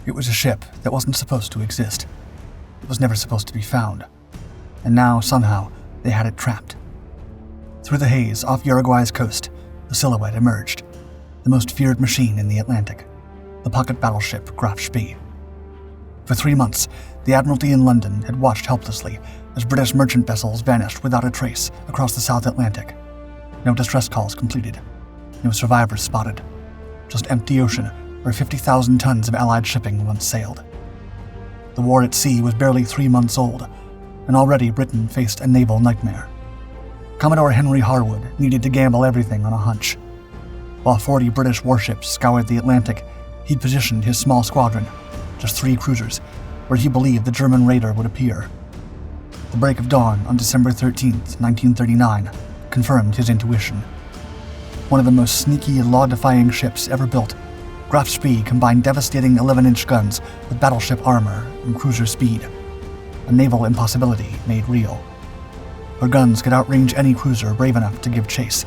It was a ship that wasn't supposed to exist. It was never supposed to be found. And now, somehow, they had it trapped. Through the haze off Uruguay's coast, the silhouette emerged. The most feared machine in the Atlantic. The pocket-battleship Graf Spee. For 3 months, the Admiralty in London had watched helplessly as British merchant vessels vanished without a trace across the South Atlantic. No distress calls completed. No survivors spotted. Just empty ocean where 50,000 tons of Allied shipping once sailed. The war at sea was barely 3 months old, and already Britain faced a naval nightmare. Commodore Henry Harwood needed to gamble everything on a hunch. While 40 British warships scoured the Atlantic, he'd positioned his small squadron, just 3 cruisers, where he believed the German raider would appear. The break of dawn on December 13, 1939, confirmed his intuition. One of the most sneaky, law-defying ships ever built, Graf Spee combined devastating 11-inch guns with battleship armor and cruiser speed. A naval impossibility made real. Her guns could outrange any cruiser brave enough to give chase.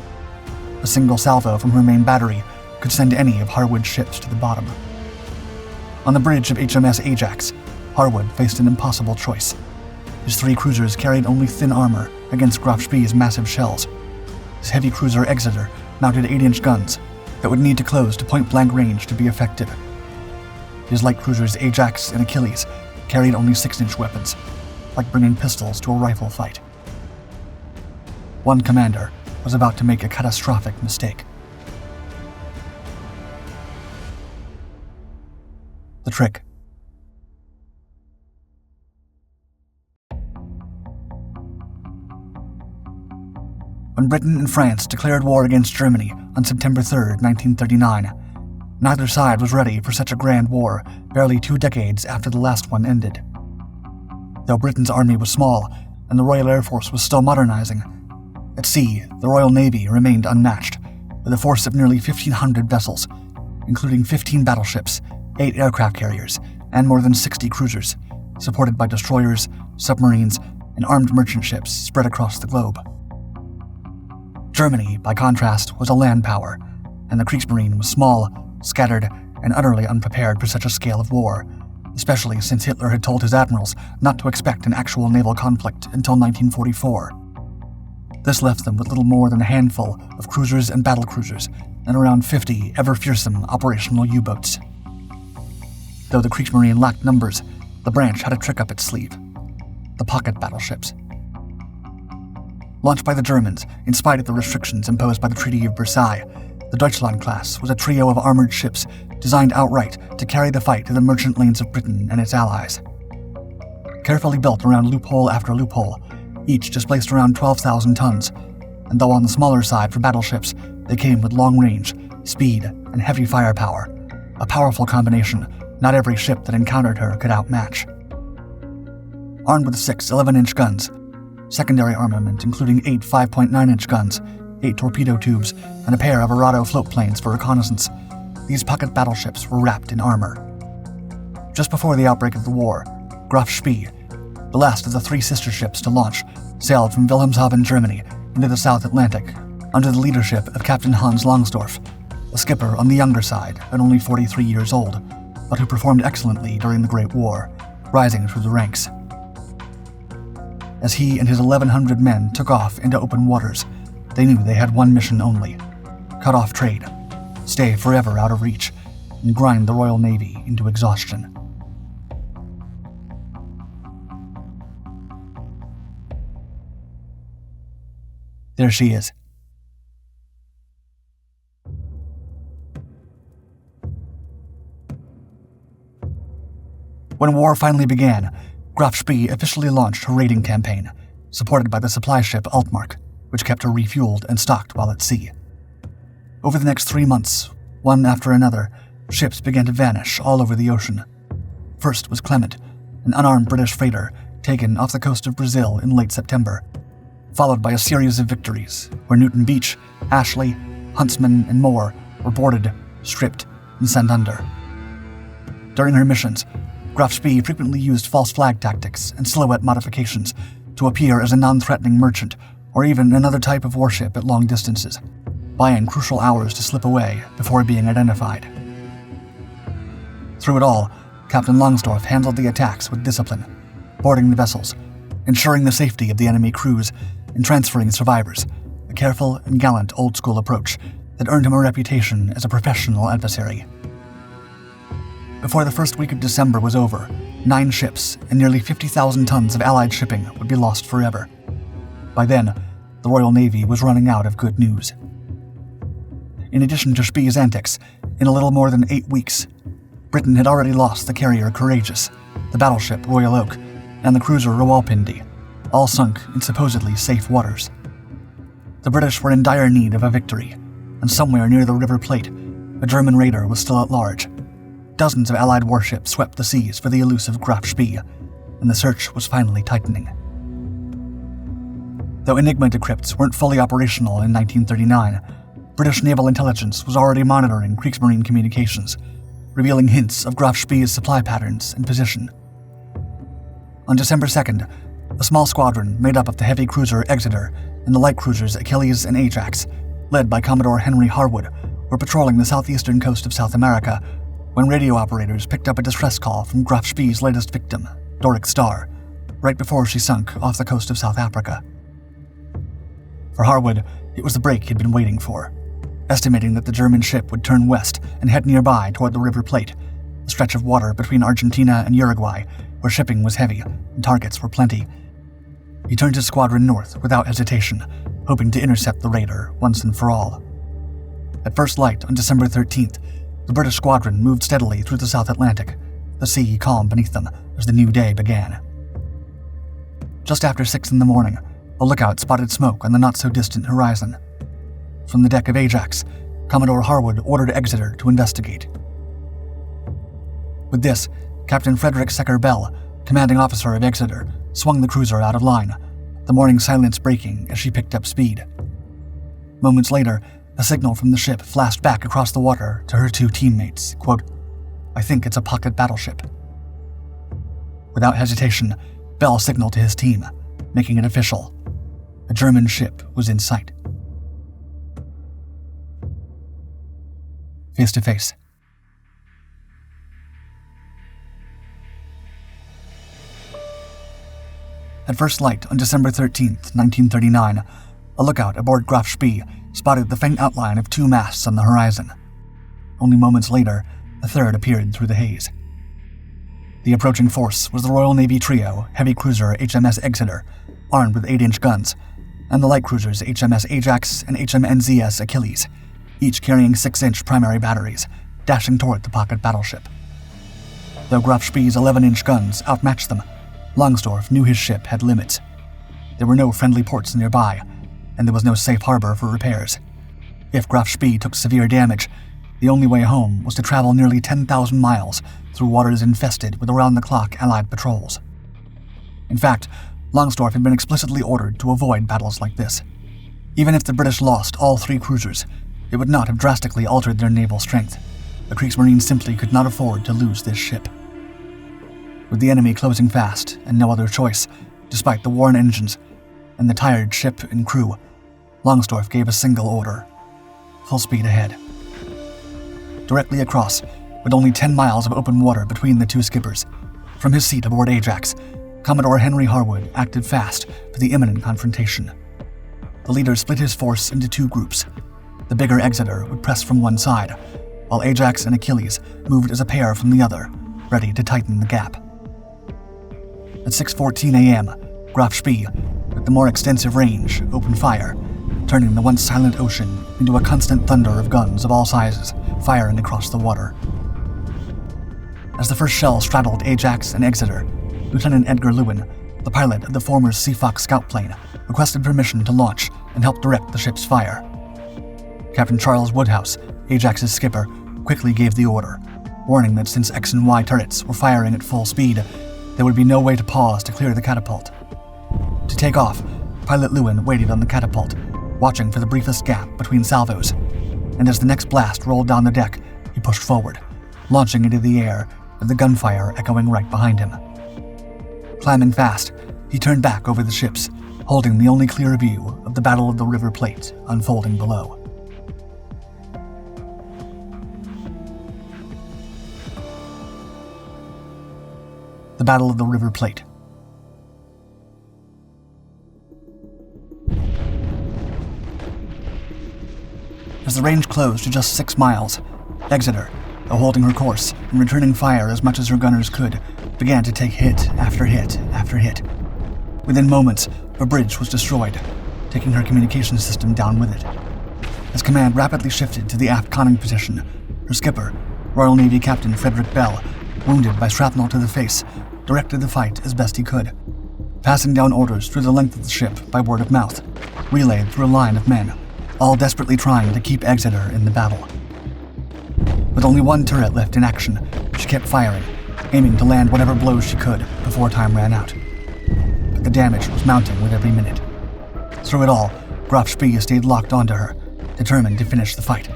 A single salvo from her main battery could send any of Harwood's ships to the bottom. On the bridge of HMS Ajax, Harwood faced an impossible choice. His 3 cruisers carried only thin armor against Graf Spee's massive shells. His heavy cruiser Exeter mounted 8-inch guns that would need to close to point-blank range to be effective. His light cruisers Ajax and Achilles carried only 6-inch weapons, like bringing pistols to a rifle fight. One commander was about to make a catastrophic mistake. The trick. When Britain and France declared war against Germany on September 3, 1939, neither side was ready for such a grand war barely 2 decades after the last one ended. Though Britain's army was small and the Royal Air Force was still modernizing, at sea, the Royal Navy remained unmatched, with a force of nearly 1,500 vessels, including 15 battleships, 8 aircraft carriers, and more than 60 cruisers, supported by destroyers, submarines, and armed merchant ships spread across the globe. Germany, by contrast, was a land power, and the Kriegsmarine was small, scattered, and utterly unprepared for such a scale of war, especially since Hitler had told his admirals not to expect an actual naval conflict until 1944. This left them with little more than a handful of cruisers and battlecruisers, and around 50 ever-fearsome operational U-boats. Though the Kriegsmarine lacked numbers, the branch had a trick up its sleeve: the pocket battleships. Launched by the Germans, in spite of the restrictions imposed by the Treaty of Versailles, the Deutschland class was a trio of armored ships designed outright to carry the fight to the merchant lanes of Britain and its allies. Carefully built around loophole after loophole, each displaced around 12,000 tons, and though on the smaller side for battleships, they came with long range, speed, and heavy firepower, a powerful combination not every ship that encountered her could outmatch. Armed with 6 11-inch guns, secondary armament including 8 5.9-inch guns, 8 torpedo tubes, and a pair of Arado float planes for reconnaissance, these pocket battleships were wrapped in armor. Just before the outbreak of the war, Graf Spee, the last of the 3 sister ships to launch, sailed from Wilhelmshaven, Germany, into the South Atlantic, under the leadership of Captain Hans Langsdorff, a skipper on the younger side at only 43 years old, but who performed excellently during the Great War, rising through the ranks. As he and his 1,100 men took off into open waters, they knew they had one mission only: cut off trade, stay forever out of reach, and grind the Royal Navy into exhaustion. There she is. When war finally began, Graf Spee officially launched her raiding campaign, supported by the supply ship Altmark, which kept her refueled and stocked while at sea. Over the next 3 months, one after another, ships began to vanish all over the ocean. First was Clement, an unarmed British freighter taken off the coast of Brazil in late September, followed by a series of victories where Newton Beach, Ashley, Huntsman, and more were boarded, stripped, and sent under. During her missions, Graf Spee frequently used false flag tactics and silhouette modifications to appear as a non-threatening merchant or even another type of warship at long distances, buying crucial hours to slip away before being identified. Through it all, Captain Longsdorff handled the attacks with discipline, boarding the vessels, ensuring the safety of the enemy crews, and transferring survivors, a careful and gallant old-school approach that earned him a reputation as a professional adversary. Before the first week of December was over, 9 ships and nearly 50,000 tons of Allied shipping would be lost forever. By then, the Royal Navy was running out of good news. In addition to Spee's antics, in a little more than 8 weeks, Britain had already lost the carrier Courageous, the battleship Royal Oak, and the cruiser Rawalpindi, all sunk in supposedly safe waters. The British were in dire need of a victory, and somewhere near the River Plate, a German raider was still at large. Dozens of Allied warships swept the seas for the elusive Graf Spee, and the search was finally tightening. Though Enigma decrypts weren't fully operational in 1939, British naval intelligence was already monitoring Kriegsmarine communications, revealing hints of Graf Spee's supply patterns and position. On December 2nd, a small squadron made up of the heavy cruiser Exeter and the light cruisers Achilles and Ajax, led by Commodore Henry Harwood, were patrolling the southeastern coast of South America when radio operators picked up a distress call from Graf Spee's latest victim, Doric Star, right before she sunk off the coast of South Africa. For Harwood, it was the break he'd been waiting for, estimating that the German ship would turn west and head nearby toward the River Plate, a stretch of water between Argentina and Uruguay where shipping was heavy and targets were plenty. He turned his squadron north without hesitation, hoping to intercept the raider once and for all. At first light on December 13th, the British squadron moved steadily through the South Atlantic, the sea calm beneath them as the new day began. Just after 6 in the morning, a lookout spotted smoke on the not-so-distant horizon. From the deck of Ajax, Commodore Harwood ordered Exeter to investigate. With this, Captain Frederick Secker Bell, commanding officer of Exeter, swung the cruiser out of line, the morning silence breaking as she picked up speed. Moments later, a signal from the ship flashed back across the water to her 2 teammates, quote, "I think it's a pocket-battleship." Without hesitation, Bell signaled to his team, making it official. A German ship was in sight. Face to face. At first light on December 13th, 1939, a lookout aboard Graf Spee spotted the faint outline of 2 masts on the horizon. Only moments later, a third appeared through the haze. The approaching force was the Royal Navy trio heavy cruiser HMS Exeter, armed with 8-inch guns, and the light cruisers HMS Ajax and HMNZS Achilles, each carrying 6-inch primary batteries, dashing toward the pocket battleship. Though Graf Spee's 11-inch guns outmatched them, Longsdorff knew his ship had limits. There were no friendly ports nearby, and there was no safe harbor for repairs. If Graf Spee took severe damage, the only way home was to travel nearly 10,000 miles through waters infested with around-the-clock Allied patrols. In fact, Longsdorff had been explicitly ordered to avoid battles like this. Even if the British lost all 3 cruisers, it would not have drastically altered their naval strength. The Kriegsmarine simply could not afford to lose this ship. With the enemy closing fast and no other choice, despite the worn engines and the tired ship and crew, Longsdorff gave a single order: full speed ahead. Directly across, with only 10 miles of open water between the 2 skippers, from his seat aboard Ajax, Commodore Henry Harwood acted fast for the imminent confrontation. The leader split his force into 2 groups. The bigger Exeter would press from one side, while Ajax and Achilles moved as a pair from the other, ready to tighten the gap. At 6:14 a.m., Graf Spee, with the more extensive range, opened fire, turning the once silent ocean into a constant thunder of guns of all sizes, firing across the water. As the first shell straddled Ajax and Exeter, Lieutenant Edgar Lewin, the pilot of the former Seafox scout plane, requested permission to launch and help direct the ship's fire. Captain Charles Woodhouse, Ajax's skipper, quickly gave the order, warning that since X and Y turrets were firing at full speed, there would be no way to pause to clear the catapult. To take off, Pilot Lewin waited on the catapult, watching for the briefest gap between salvos, and as the next blast rolled down the deck, he pushed forward, launching into the air with the gunfire echoing right behind him. Climbing fast, he turned back over the ships, holding the only clear view of the Battle of the River Plate unfolding below. the Battle of the River Plate. As the range closed to just 6 miles, Exeter, though holding her course and returning fire as much as her gunners could, began to take hit after hit after hit. Within moments, her bridge was destroyed, taking her communication system down with it. As command rapidly shifted to the aft conning position, her skipper, Royal Navy Captain Frederick Bell, wounded by shrapnel to the face, directed the fight as best he could, passing down orders through the length of the ship by word of mouth, relayed through a line of men, all desperately trying to keep Exeter in the battle. With only one turret left in action, she kept firing, aiming to land whatever blows she could before time ran out. But the damage was mounting with every minute. Through it all, Graf Spee stayed locked onto her, determined to finish the fight,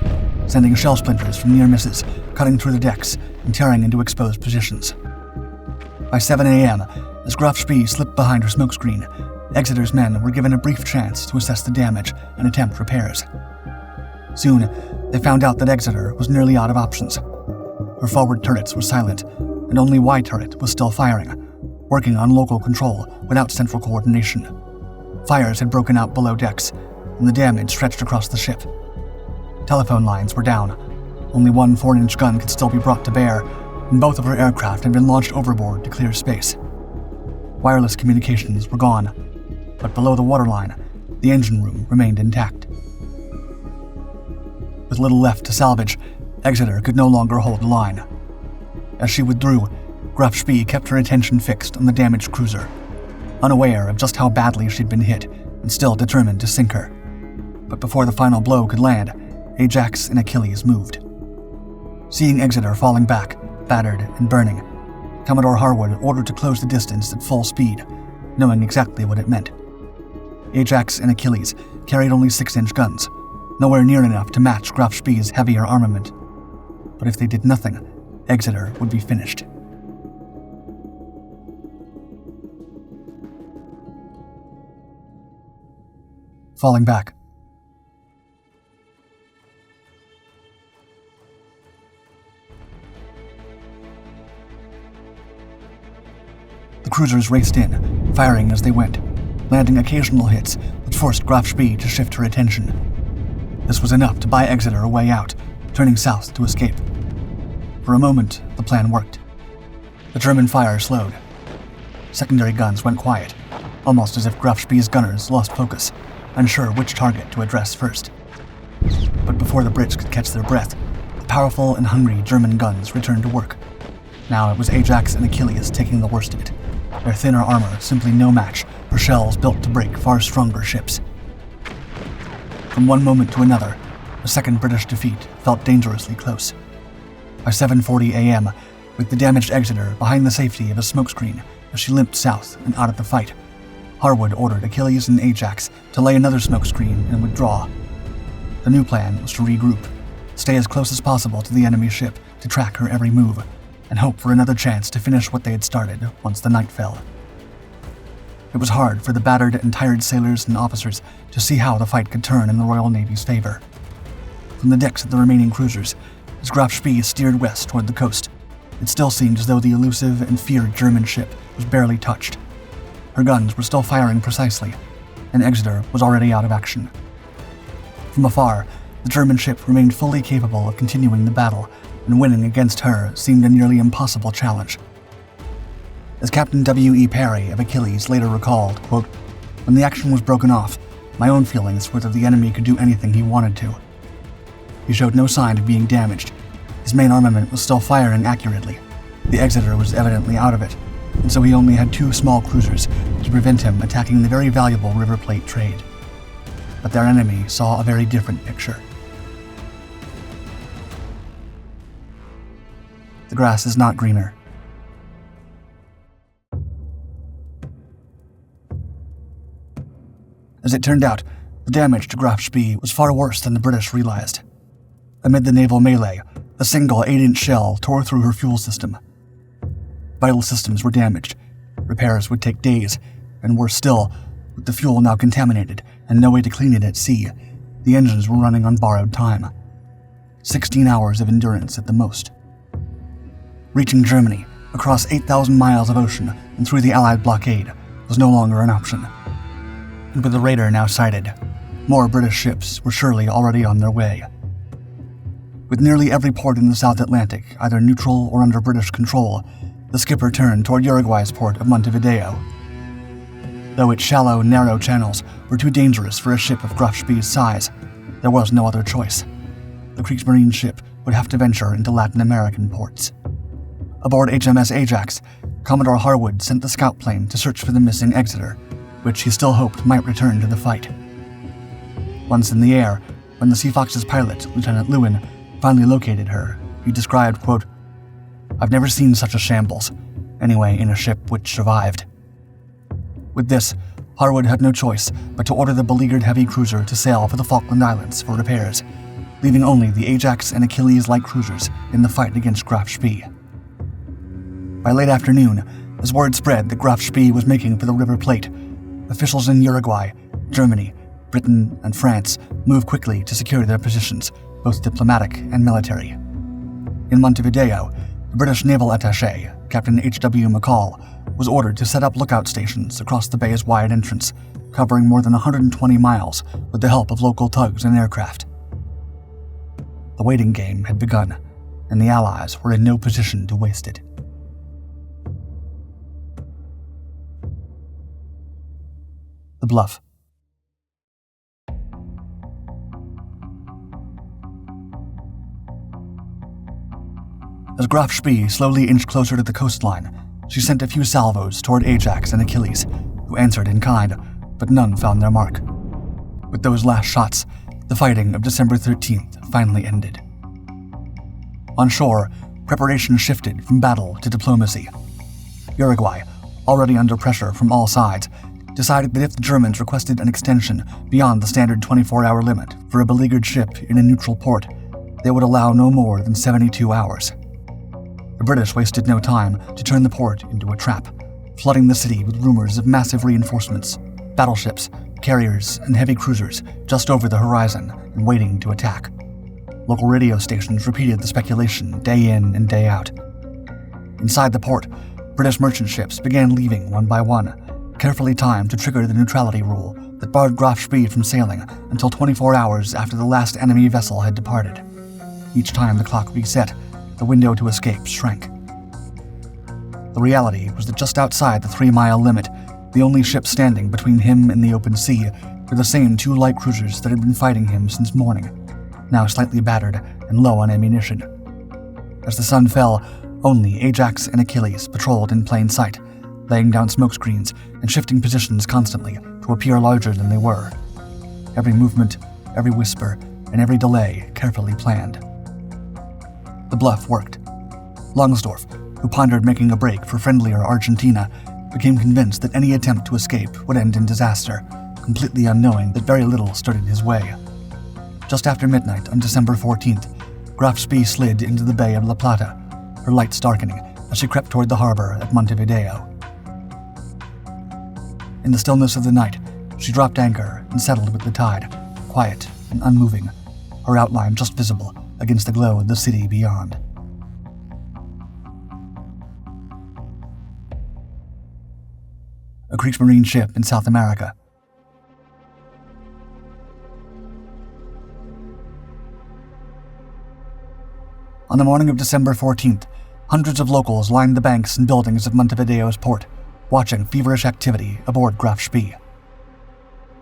sending shell splinters from near misses, cutting through the decks and tearing into exposed positions. By 7 a.m., as Graf Spee slipped behind her smokescreen, Exeter's men were given a brief chance to assess the damage and attempt repairs. Soon, they found out that Exeter was nearly out of options. Her forward turrets were silent, and only Y turret was still firing, working on local control without central coordination. Fires had broken out below decks, and the damage stretched across the ship. Telephone lines were down. Only one 4-inch gun could still be brought to bear, and both of her aircraft had been launched overboard to clear space. Wireless communications were gone, but below the waterline, the engine room remained intact. With little left to salvage, Exeter could no longer hold the line. As she withdrew, Graf Spee kept her attention fixed on the damaged cruiser, unaware of just how badly she'd been hit and still determined to sink her. But before the final blow could land, Ajax and Achilles moved. Seeing Exeter falling back, battered and burning, Commodore Harwood ordered to close the distance at full speed, knowing exactly what it meant. Ajax and Achilles carried only 6-inch guns, nowhere near enough to match Graf Spee's heavier armament. But if they did nothing, Exeter would be finished. Falling back. The cruisers raced in, firing as they went, landing occasional hits that forced Graf Spee to shift her attention. This was enough to buy Exeter a way out, turning south to escape. For a moment, the plan worked. The German fire slowed. Secondary guns went quiet, almost as if Graf Spee's gunners lost focus, unsure which target to address first. But before the Brits could catch their breath, the powerful and hungry German guns returned to work. Now it was Ajax and Achilles taking the worst of it, their thinner armor simply no match for shells built to break far stronger ships. From one moment to another, the second British defeat felt dangerously close. By 7:40 a.m., with the damaged Exeter behind the safety of a smokescreen as she limped south and out of the fight, Harwood ordered Achilles and Ajax to lay another smokescreen and withdraw. The new plan was to regroup, stay as close as possible to the enemy ship to track her every move, and hope for another chance to finish what they had started once the night fell. It was hard for the battered and tired sailors and officers to see how the fight could turn in the Royal Navy's favor. From the decks of the remaining cruisers, as Graf Spee steered west toward the coast, it still seemed as though the elusive and feared German ship was barely touched. Her guns were still firing precisely, and Exeter was already out of action. From afar, the German ship remained fully capable of continuing the battle, and winning against her seemed a nearly impossible challenge. As Captain W.E. Parry of Achilles later recalled, quote, "When the action was broken off, my own feelings were that the enemy could do anything he wanted to. He showed no sign of being damaged. His main armament was still firing accurately. The Exeter was evidently out of it, and so he only had 2 small cruisers to prevent him attacking the very valuable River Plate trade. But their enemy saw a very different picture. The grass is not greener. As it turned out, the damage to Graf Spee was far worse than the British realized. Amid the naval melee, a single 8-inch shell tore through her fuel system. Vital systems were damaged. Repairs would take days, and worse still, with the fuel now contaminated and no way to clean it at sea, the engines were running on borrowed time. 16 hours of endurance at the most. Reaching Germany, across 8,000 miles of ocean and through the Allied blockade was no longer an option. And with the raider now sighted, more British ships were surely already on their way. With nearly every port in the South Atlantic either neutral or under British control, the skipper turned toward Uruguay's port of Montevideo. Though its shallow, narrow channels were too dangerous for a ship of Graf Spee's size, there was no other choice. The Kriegsmarine ship would have to venture into Latin American ports. Aboard HMS Ajax, Commodore Harwood sent the scout plane to search for the missing Exeter, which he still hoped might return to the fight. Once in the air, when the Sea Fox's pilot, Lieutenant Lewin, finally located her, he described, quote, "I've never seen such a shambles, anyway in a ship which survived." With this, Harwood had no choice but to order the beleaguered heavy cruiser to sail for the Falkland Islands for repairs, leaving only the Ajax and Achilles light cruisers in the fight against Graf Spee. By late afternoon, as word spread that Graf Spee was making for the River Plate, officials in Uruguay, Germany, Britain, and France moved quickly to secure their positions, both diplomatic and military. In Montevideo, the British naval attaché, Captain H.W. McCall, was ordered to set up lookout stations across the bay's wide entrance, covering more than 120 miles with the help of local tugs and aircraft. The waiting game had begun, and the Allies were in no position to waste it. The Bluff. As Graf Spee slowly inched closer to the coastline, she sent a few salvos toward Ajax and Achilles, who answered in kind, but none found their mark. With those last shots, the fighting of December 13th finally ended. On shore, preparation shifted from battle to diplomacy. Uruguay, already under pressure from all sides, decided that if the Germans requested an extension beyond the standard 24-hour limit for a beleaguered ship in a neutral port, they would allow no more than 72 hours. The British wasted no time to turn the port into a trap, flooding the city with rumors of massive reinforcements, battleships, carriers, and heavy cruisers just over the horizon and waiting to attack. Local radio stations repeated the speculation day in and day out. Inside the port, British merchant ships began leaving one by one, carefully timed to trigger the neutrality rule that barred Graf Spee from sailing until 24 hours after the last enemy vessel had departed. Each time the clock reset, the window to escape shrank. The reality was that just outside the 3-mile limit, the only ship standing between him and the open sea were the same 2 light cruisers that had been fighting him since morning, now slightly battered and low on ammunition. As the sun fell, only Ajax and Achilles patrolled in plain sight, laying down smoke screens and shifting positions constantly to appear larger than they were. Every movement, every whisper, and every delay carefully planned. The bluff worked. Longsdorff, who pondered making a break for friendlier Argentina, became convinced that any attempt to escape would end in disaster, completely unknowing that very little stood in his way. Just after midnight on December 14th, Graf Spee slid into the Bay of La Plata, her lights darkening as she crept toward the harbor at Montevideo. In the stillness of the night, she dropped anchor and settled with the tide, quiet and unmoving, her outline just visible against the glow of the city beyond. A Kriegsmarine ship in South America. On the morning of December 14th, hundreds of locals lined the banks and buildings of Montevideo's port, watching feverish activity aboard Graf Spee.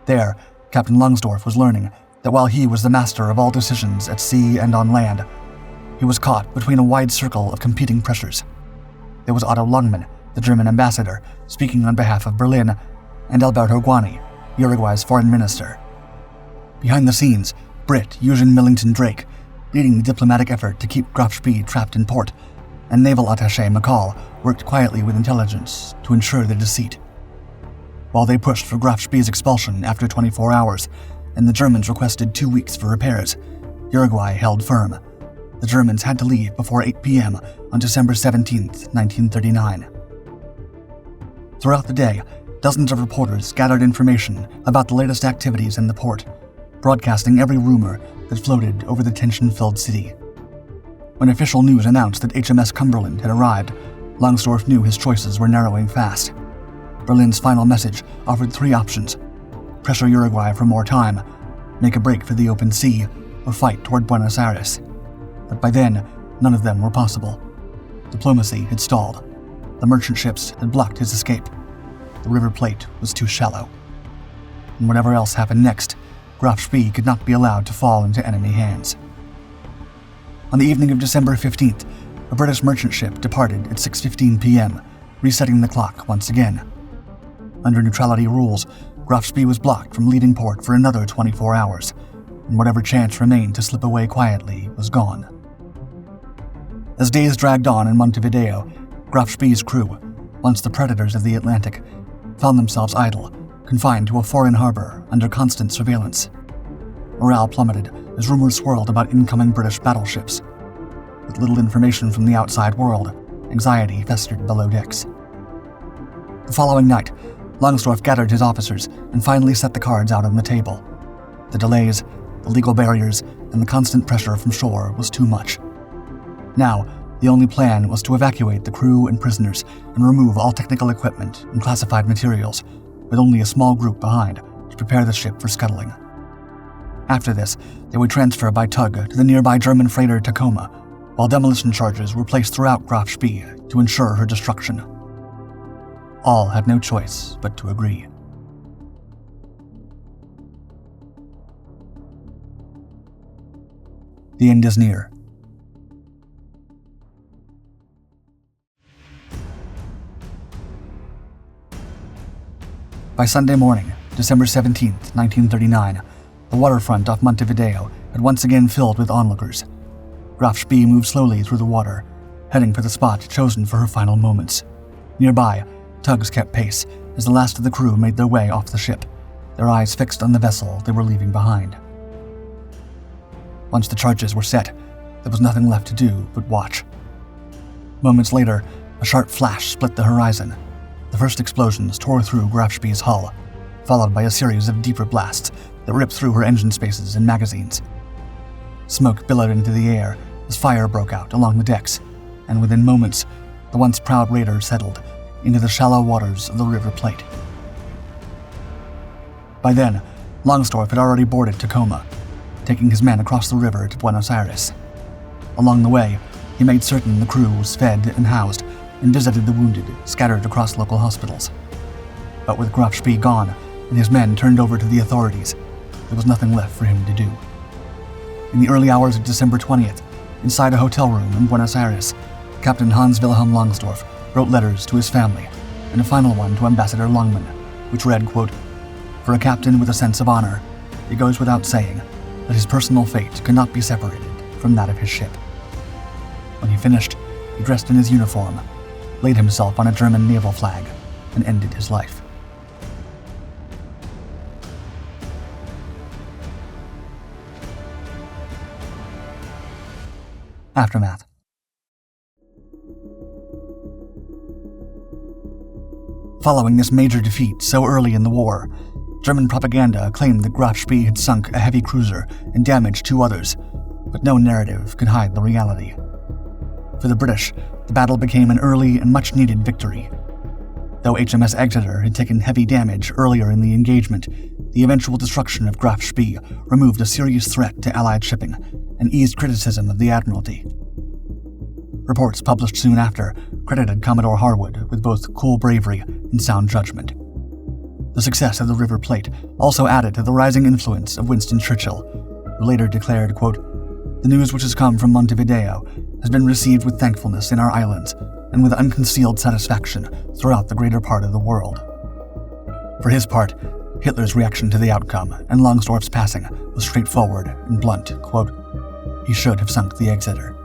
There, Captain Longsdorff was learning that while he was the master of all decisions at sea and on land, he was caught between a wide circle of competing pressures. There was Otto Lungmann, the German ambassador, speaking on behalf of Berlin, and Alberto Guani, Uruguay's foreign minister. Behind the scenes, Brit Eugene Millington Drake, leading the diplomatic effort to keep Graf Spee trapped in port, and naval attaché McCall worked quietly with intelligence to ensure their deceit. While they pushed for Graf Spee's expulsion after 24 hours, and the Germans requested 2 weeks for repairs, Uruguay held firm. The Germans had to leave before 8 p.m. on December 17, 1939. Throughout the day, dozens of reporters gathered information about the latest activities in the port, broadcasting every rumor that floated over the tension-filled city. When official news announced that HMS Cumberland had arrived, Langsdorff knew his choices were narrowing fast. Berlin's final message offered 3 options: pressure Uruguay for more time, make a break for the open sea, or fight toward Buenos Aires. But by then, none of them were possible. Diplomacy had stalled. The merchant ships had blocked his escape. The River Plate was too shallow. And whatever else happened next, Graf Spee could not be allowed to fall into enemy hands. On the evening of December 15th, a British merchant ship departed at 6:15 p.m., resetting the clock once again. Under neutrality rules, Graf Spee was blocked from leaving port for another 24 hours, and whatever chance remained to slip away quietly was gone. As days dragged on in Montevideo, Graf Spee's crew, once the predators of the Atlantic, found themselves idle, confined to a foreign harbor under constant surveillance. Morale plummeted as rumors swirled about incoming British battleships. With little information from the outside world, anxiety festered below decks. The following night, Langsdorff gathered his officers and finally set the cards out on the table. The delays, the legal barriers, and the constant pressure from shore was too much. Now, the only plan was to evacuate the crew and prisoners and remove all technical equipment and classified materials, with only a small group behind to prepare the ship for scuttling. After this, they would transfer by tug to the nearby German freighter Tacoma, while demolition charges were placed throughout Graf Spee to ensure her destruction. All had no choice but to agree. The end is near. By Sunday morning, December 17, 1939, the waterfront off Montevideo had once again filled with onlookers. Graf Spee moved slowly through the water, heading for the spot chosen for her final moments. Nearby, tugs kept pace as the last of the crew made their way off the ship, their eyes fixed on the vessel they were leaving behind. Once the charges were set, there was nothing left to do but watch. Moments later, a sharp flash split the horizon. The first explosions tore through Graf Spee's hull, followed by a series of deeper blasts that ripped through her engine spaces and magazines. Smoke billowed into the air as fire broke out along the decks, and within moments, the once proud raider settled into the shallow waters of the River Plate. By then, Langsdorff had already boarded Tacoma, taking his men across the river to Buenos Aires. Along the way, he made certain the crew was fed and housed and visited the wounded scattered across local hospitals. But with Graf Spee gone and his men turned over to the authorities, there was nothing left for him to do. In the early hours of December 20th, inside a hotel room in Buenos Aires, Captain Hans Wilhelm Langsdorff wrote letters to his family, and a final one to Ambassador Longman, which read, quote, "For a captain with a sense of honor, it goes without saying that his personal fate could not be separated from that of his ship." When he finished, he dressed in his uniform, laid himself on a German naval flag, and ended his life. Aftermath. Following this major defeat so early in the war, German propaganda claimed that Graf Spee had sunk a heavy cruiser and damaged 2 others, but no narrative could hide the reality. For the British, the battle became an early and much-needed victory. Though HMS Exeter had taken heavy damage earlier in the engagement, the eventual destruction of Graf Spee removed a serious threat to Allied shipping and eased criticism of the Admiralty. Reports published soon after credited Commodore Harwood with both cool bravery and sound judgment. The success of the River Plate also added to the rising influence of Winston Churchill, who later declared, quote, "The news which has come from Montevideo has been received with thankfulness in our islands and with unconcealed satisfaction throughout the greater part of the world." For his part, Hitler's reaction to the outcome and Langsdorff's passing was straightforward and blunt, quote, "He should have sunk the Exeter."